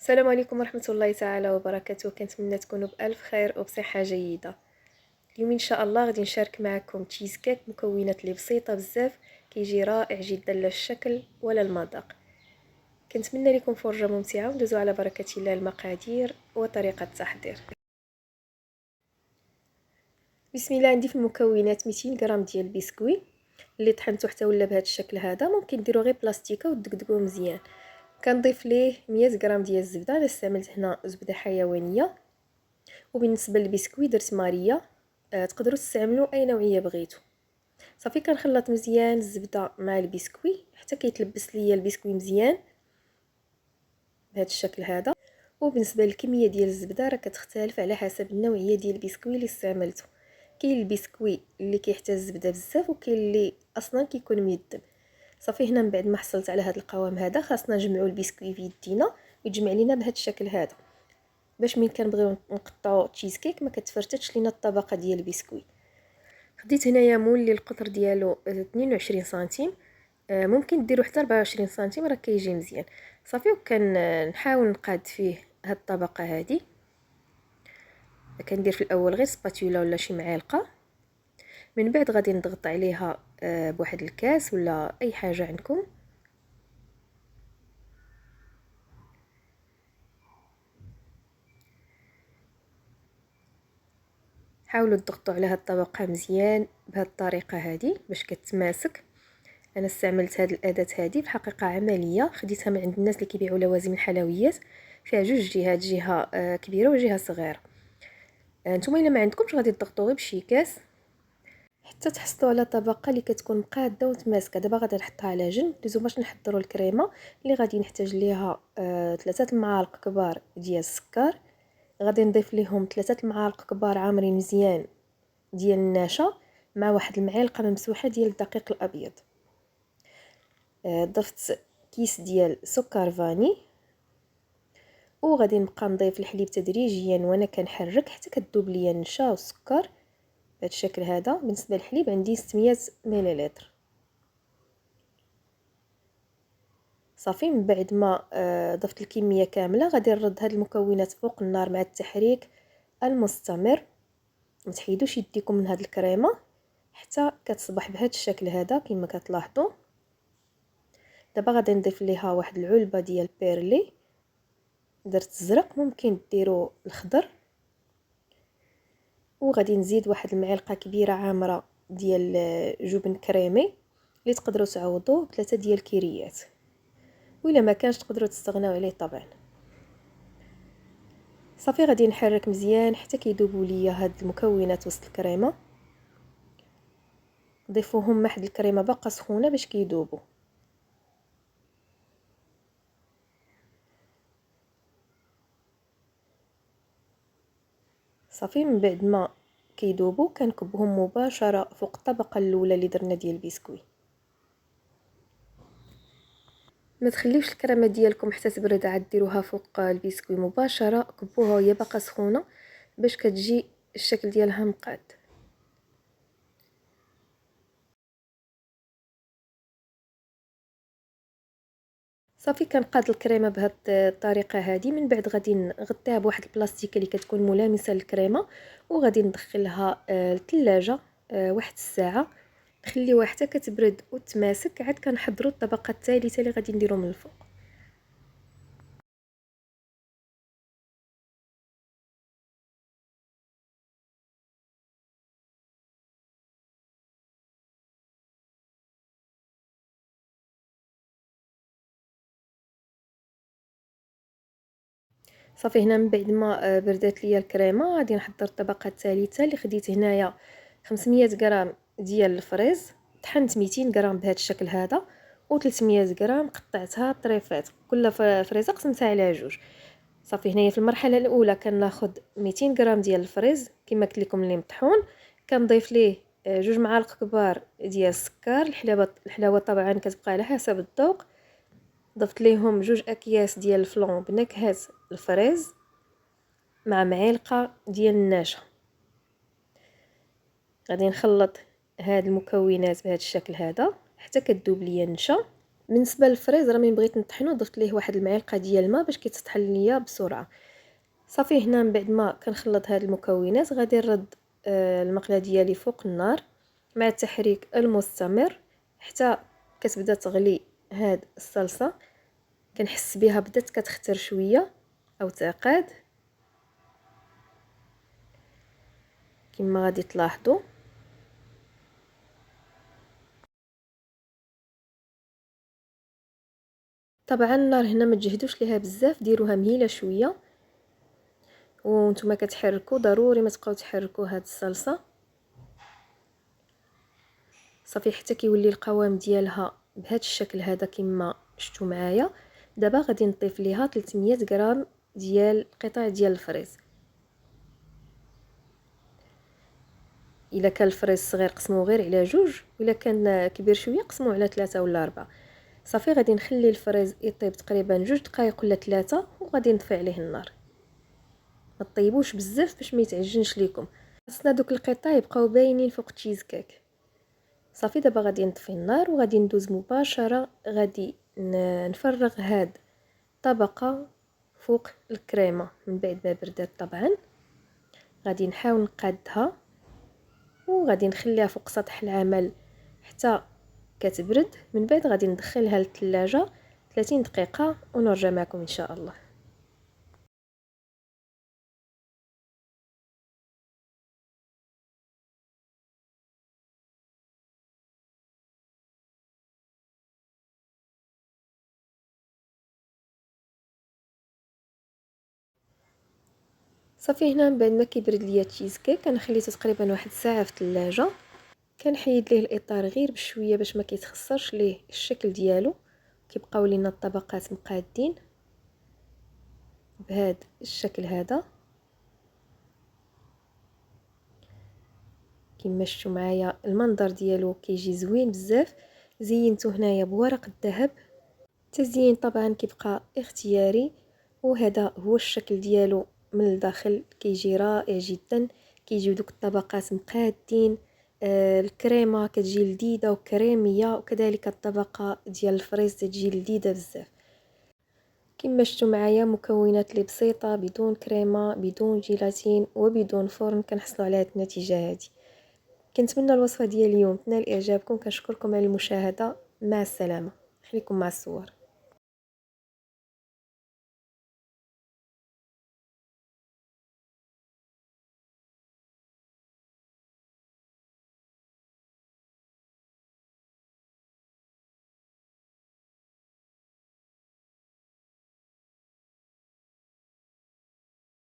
السلام عليكم ورحمة الله تعالى وبركاته. كنتمنى تكونوا بألف خير وبصحة جيدة. اليوم إن شاء الله غادي نشارك معكم تشيز كيك، مكونات اللي بسيطة بزاف، كيجي رائع جدا لا الشكل ولا المذاق. كنتمنى لكم فرجة ممتعة وندوزو على بركة الله المقادير وطريقة التحضير. بسم الله. عندي في المكونات 200 غرام ديال البسكوي اللي طحنته حتى ولا بهذا الشكل هذا. ممكن ديروا غير بلاستيكه وتدقدقوه مزيان. كنضيف ليه 100 غرام ديال الزبده، انا استعملت هنا زبده حيوانيه. وبالنسبه للبسكوي درت ماريا. تقدروا تستعملوا اي نوعيه بغيتو. صافي كنخلط مزيان الزبده مع البسكوي حتى كيتلبس ليا البسكوي مزيان بهذا الشكل هذا. وبالنسبه للكميه ديال الزبده راه كتختلف على حسب النوعيه ديال البسكوي اللي استعملته. كاين البسكوي اللي كيحتاج الزبده بزاف وكاين اللي اصلا كيكون ميدم. صافي هنا من بعد ما حصلت على هذا القوام هذا خاصنا نجمعوا البسكوي في يدينا ويجمع لينا بهذا الشكل هذا، باش ملي كنبغيو نقطعوا تشيز كيك ما كتفرتش لينا الطبقه ديال البسكوي. خديت هنايا مول اللي القطر ديالو 22 سنتيم، ممكن ديروا حتى 24 سنتيم راه كيجي مزيان. صافي وكنحاول نقاد فيه هاد الطبقه هذه. كندير في الاول غير سباتولا ولا شي معالقه، من بعد غادي نضغط عليها بواحد الكاس ولا اي حاجه عندكم. حاولوا تضغطوا على هاد الطبقه مزيان بهاد الطريقه هذه باش كتماسك. انا استعملت هاد الاداه هذه بحقيقه عمليه، خديتها من عند الناس اللي كيبيعوا لوازم الحلويات، فيها جوج جهات، جهه كبيره وجهه صغيره. نتوما الا ما عندكمش غادي تضغطوا غير بشي كاس حتى تحصلوا على طبقه اللي كتكون مقاده ومتماسكه. دابا غادي نحطها على جنب. ندوزو باش نحضروا الكريمه اللي غادي نحتاج ليها 3 معالق كبار ديال السكر. غادي نضيف ليهم 3 معالق كبار عامرين مزيان ديال النشا مع واحد المعلقه ممسوحه ديال الدقيق الابيض. ضفت كيس ديال سكر فاني، وغادي نبقى نضيف الحليب تدريجيا وانا كنحرك حتى كتذوب ليا النشا والسكر بهذا الشكل هذا. بالنسبه للحليب عندي 600 مليلتر. صافي من بعد ما ضفت الكميه كامله غادي نرد هاد المكونات فوق النار مع التحريك المستمر. ما تحيدوش يديكم من هاد الكريمه حتى كتصبح بهذا الشكل هذا كما كتلاحظوا. دابا غادي نضيف ليها واحد العلبه ديال بيرلي، درت الزرق ممكن ديروا الخضر، وغادي نزيد واحد المعلقه كبيره عامره ديال جبن كريمي اللي تقدروا تعوضوه ب3 ديال الكيريات، وإلا ما كانش تقدروا تستغناو عليه طبعا. صافي غادي نحرك مزيان حتى كيذوبوا ليا هاد المكونات وسط الكريمه. ضيفوهم مع الكريمه باقا سخونه باش كيذوبوا. صافي من بعد ما كيذوبوا كنكبهم مباشره فوق الطبقه الاولى اللي درنا ديال البسكوي. ما تخليوش الكريمه ديالكم حتى تبرد عاد ديروها فوق البسكوي مباشره، كبوها وهي باقا سخونه باش كتجي الشكل ديالها مقاد. صافي كنقاد الكريمه بهذه الطريقه هذه. من بعد غادي نغطيها بواحد البلاستيكه اللي كتكون ملامسه للكريمه، وغادي ندخلها للثلاجه واحد الساعه، نخليوها حتى كتبرد وتماسك. عاد كنحضروا الطبقه الثالثه اللي غادي نديرو من الفوق. صافي هنا من بعد ما بردات ليا الكريمه غادي نحضر الطبقه الثالثه اللي خديت هنايا 500 غرام ديال الفريز. طحنت 200 غرام بهذا الشكل هذا، و300 غرام قطعتها طريفات، كل فريزه قسمتها على جوج. صافي هنايا في المرحله الاولى كناخذ 200 غرام ديال الفريز كما قلت لكم اللي مطحون، كنضيف ليه 2 معالق كبار ديال السكر. الحلاوه طبعا كتبقى على حسب الذوق. ضفت ليهم 2 اكياس ديال الفلون بنكهه الفريز مع معلقه ديال النشا. غادي نخلط هاد المكونات بهذا الشكل هذا حتى كتذوب ليا النشا. بالنسبه للفريز راه من بغيت نطحنو ضفت ليه واحد المعلقه ديال الماء باش كيتطحن ليا بسرعه. صافي هنا من بعد ما كنخلط هاد المكونات غادي نرد المقله ديالي فوق النار مع التحريك المستمر حتى كتبدا تغلي هاد الصلصه. كنحس بها بدات كتختر شويه او تعقاد كما غادي تلاحظوا. طبعا النار هنا ما تجهدوش ليها بزاف، ديروها مهيله شويه وانتم كتحركوا، ضروري ما تبقاو تحركوا هاد الصلصه صافي حتى كيولي القوام ديالها بهذا الشكل هذا كما شفتوا معايا. دابا غادي نضيف ليها 300 غرام ديال قطع ديال الفريز. الا كان الفريز صغير قسموه غير على جوج، الا كان كبير شويه قسموه على 3 ولا 4. صافي غادي نخلي الفريز يطيب تقريبا 2 دقائق ولا 3 وغادي نطفي عليه النار. ما طيبوش بزاف باش ما يتعجنش ليكم، خاصنا دوك القطع يبقاو باينين فوق التشيز كيك. صافي دابا غادي نطفي النار وغادي ندوز مباشره، غادي نفرغ هاد طبقه فوق الكريمه من بعد ما بردات. طبعا غادي نحاول نقادها وغادي نخليها فوق سطح العمل حتى كتبرد. من بعد غادي ندخلها للثلاجه 30 دقيقه ونرجع معكم ان شاء الله. صافي هنا من بعد ما كيبرد ليا التشيز كيك انا خليته تقريبا واحد ساعه في الثلاجه. كنحيد ليه الاطار غير بشويه باش ما كيتخسرش ليه الشكل ديالو. كيبقاو لينا الطبقات مقادين بهذا الشكل هذا كما شفتوا معايا. المنظر ديالو كيجي زوين بزاف. زينته هنايا بورق الذهب. التزيين طبعا كيبقى اختياري، وهذا هو الشكل ديالو من الداخل كيجي رائع جدا. كيجيو دوك الطبقات مقادين، الكريمه كتجي لذيذه وكريميه، وكذلك الطبقه ديال الفريز تجي لذيذه بزاف. كما شفتوا معايا مكونات اللي بسيطه بدون كريمه بدون جيلاتين وبدون فرن كنحصلوا على هذه النتيجه هذه. كنتمنى الوصفه ديال اليوم تنال اعجابكم. كنشكركم على المشاهده. مع السلامه. خليكم مع الصور.